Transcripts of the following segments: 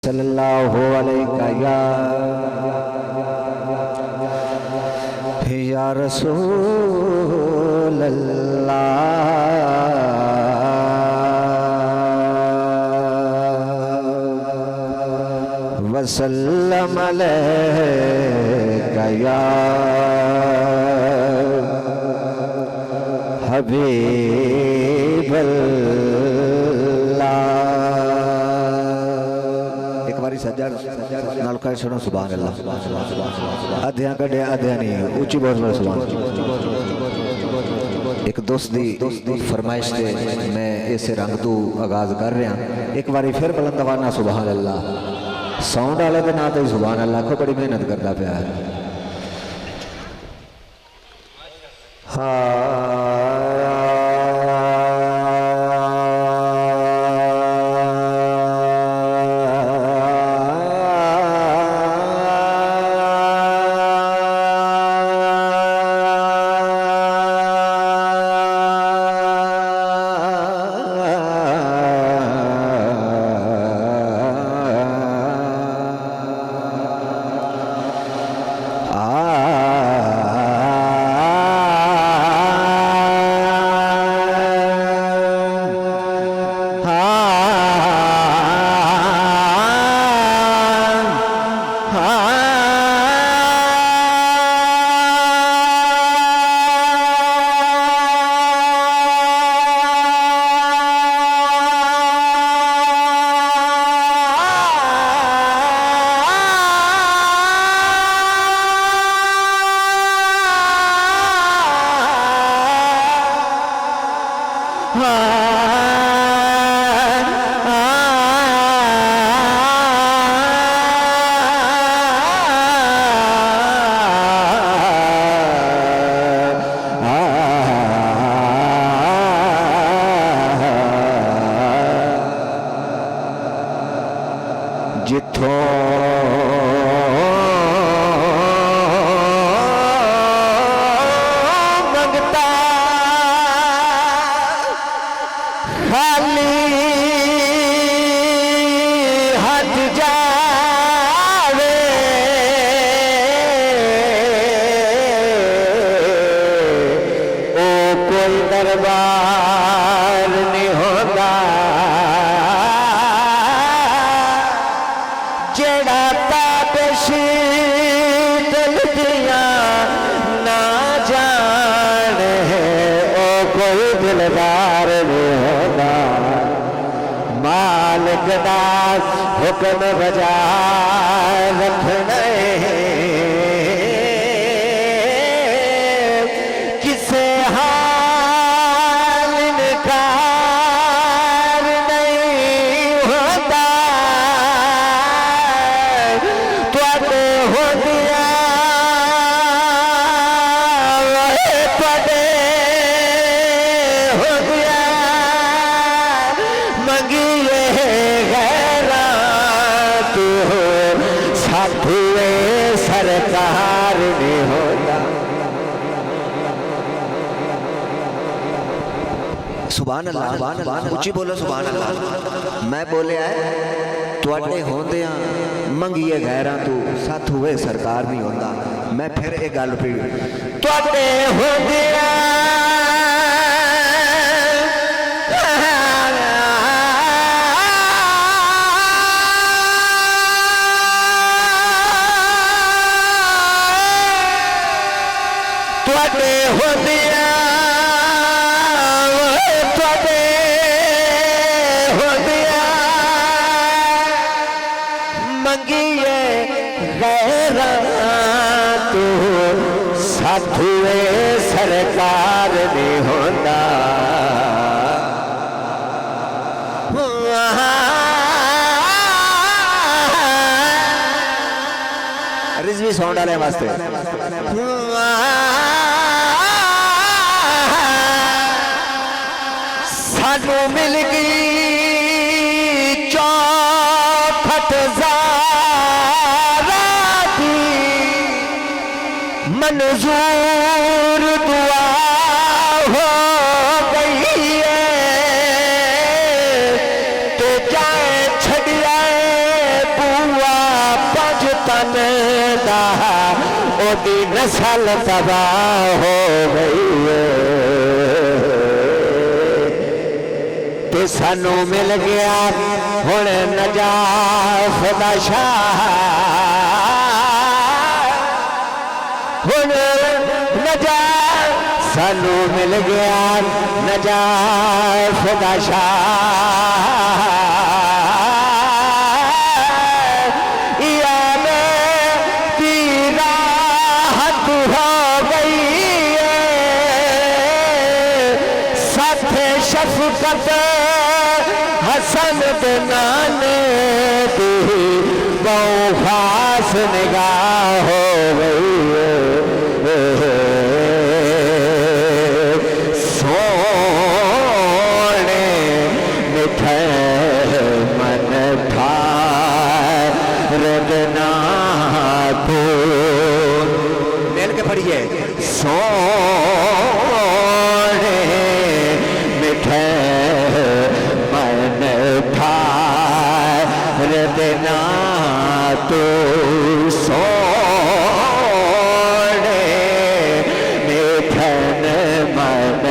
सल्लल्लाहु अलैहि या रसूल अल्लाह वसल्लम अलैका या हबीब सज्जन नाल कह सुनो सुभान अल्लाह अध्या कढ़े अध्या नहीं ऊंची बहुत बड़ा सुभान। एक दोस्त दी फरमाइश से मैं इसे रंग तू आगाज कर रहा एक बारी फिर बुलंद आवाज़ नाल सुभान अल्लाह साउंड वाले के नाम ते सुभान अल्लाह को बड़ी मेहनत करता पिया है। हुक्म बजा रखने किसे हाल इनकार नहीं होता तुझे हो दिया तुझे हो दिया मंगिए सरकार नहीं होता। सुभान अल्लाह ऊंची बोलो सुभान अल्लाह। मैं बोलिया तुहाडे होंदियां मंगिए गैरां तू साथ हुए सरकार नहीं होता। मैं फिर एक गल पी तुहाडे होंदियां हो दिया हो दिया मंगिए गैरा तू साथुए सरकार नहीं होता। रिजवी साउंड वाले वास्ते सानू मिल गई चौखट ज़ारा दी मंजूर दुआ हो गई है तो जाए छड़िया वतन दा ओदी नस्ल तबाह हो गई है ते सानू मिल गया हुण नजाफ दा शाह हुण नजाफ सानू मिल गया नजाफ दा शाह शफकत हसन दे नाने दी बहु खास निगाह हो गई सोने मिठे मन रदना तो मिल के पढ़िए सोने मन रदना तो सोने मिठन मन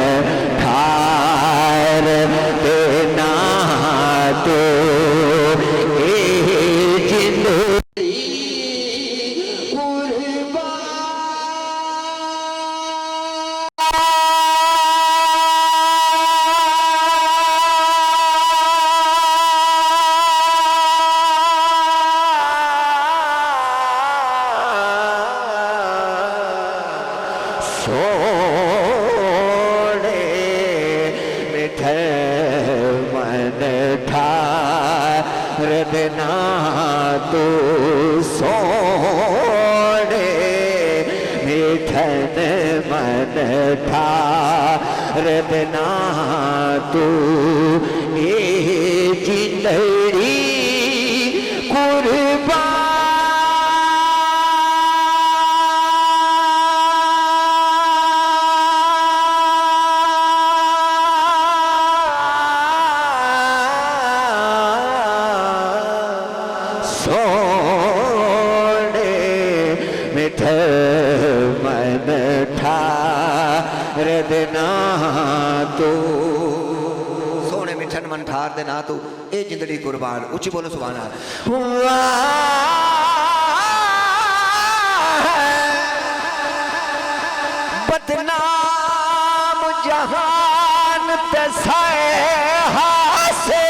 रदना तो सोने मिठे मन रदना तो सोने मिठन मन रदना तो ये जिंदड़ी कुर्बान सोने मिठे मन रदना तू सोने मिठन मन ठार देना तू ए जिंदड़ी कुर्बान उच्ची बोलो सुभान अल्लाह बदनाम जहान तसाए हासे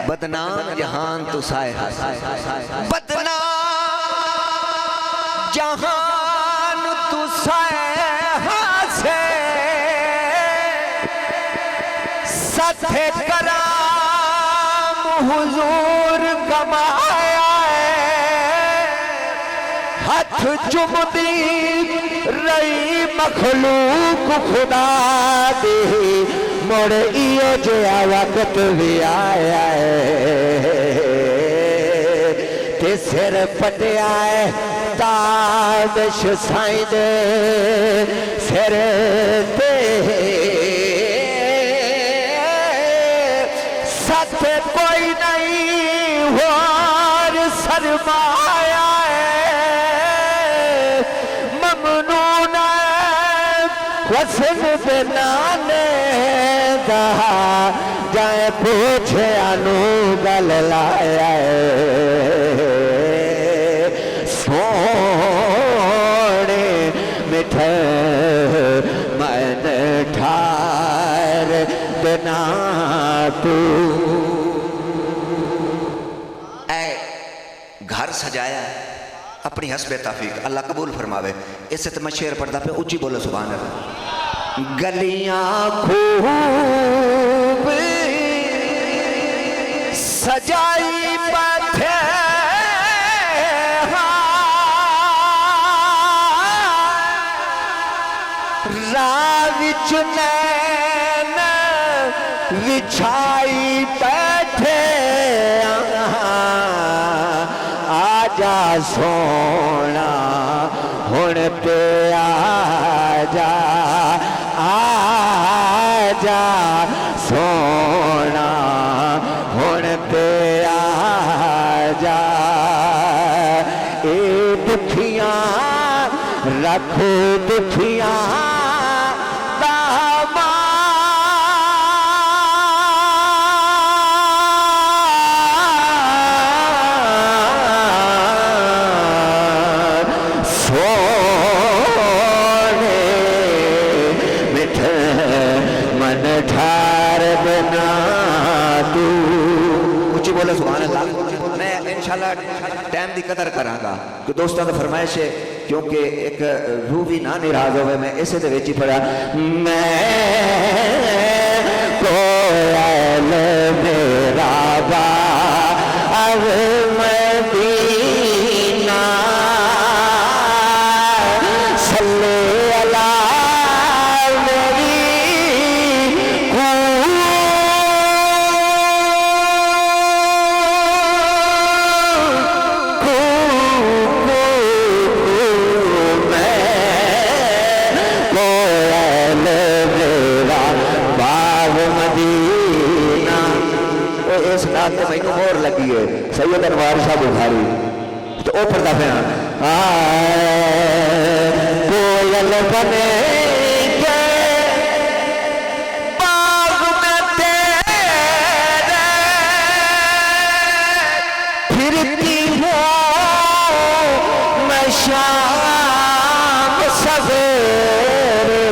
बदनाम जहान तो साए बदनाम जहान तू साए हासे सथे कराम हुजूर कमाया हाथ चुमदी रही मखलूक खुदा दी मुड़ इो जिहा वक्त भी आया ते सिर पटिया ताबिश साईं दे सिर ते सत कोई नहीं होर सरमाया ममनून वसन दे नाने जाए पूछे अनु गल लाया सोने मिठे मन ठार बिना तू घर सजाया अपनी हस्बे तौफीक अल्लाह कबूल फरमावे। इससे तो मैं शेर पढ़ता पे उच्ची बोलो सुभान अल्लाह। गलियां खूब सजाई बैठे राविच नैन विछाई बैठे आजा सोना हुण पे आजा आजा सोना हुण लख दुखियां बोले सुभान अल्लाह। मैं इंशाल्लाह टाइम की कदर करांगा कि दोस्तों की फरमाइश है, क्योंकि एक रूह भी ना निराज होवे। मैं इसे दे विच ही पढ़ा, मैं कोयल मेरा बाग मदीना सल्ले अला मैनू मोर लगी है सैयद अनवार शाह बुखारी तो वह पढ़ता पे कोयल बने बाग में तेरे फिरती हो मैं शाम सवेरे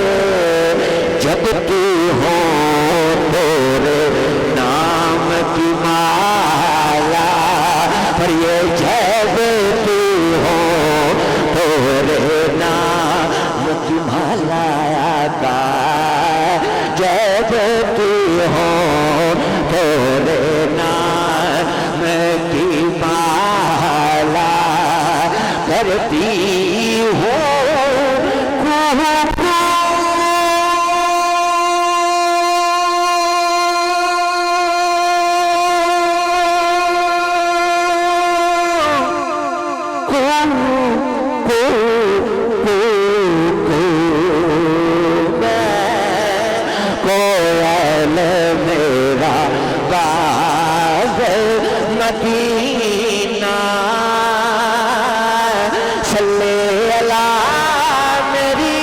जब तू हो तेरे नाम की माला पर ये जब तू हो तेरे नाम की माला का जब तू हो तेरे नाम की माला करती हो कोयल मेरा बाग मदीना सल्ले अला मेरी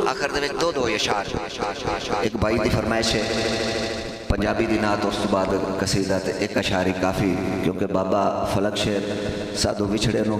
आखिर दे विच दो इशार एक बाई दी फरमाइश है पंजाबी दी नात उस बाद कसीदा ते एक अशारी काफ़ी, क्योंकि बाबा फलक शेर साधु विछड़े नो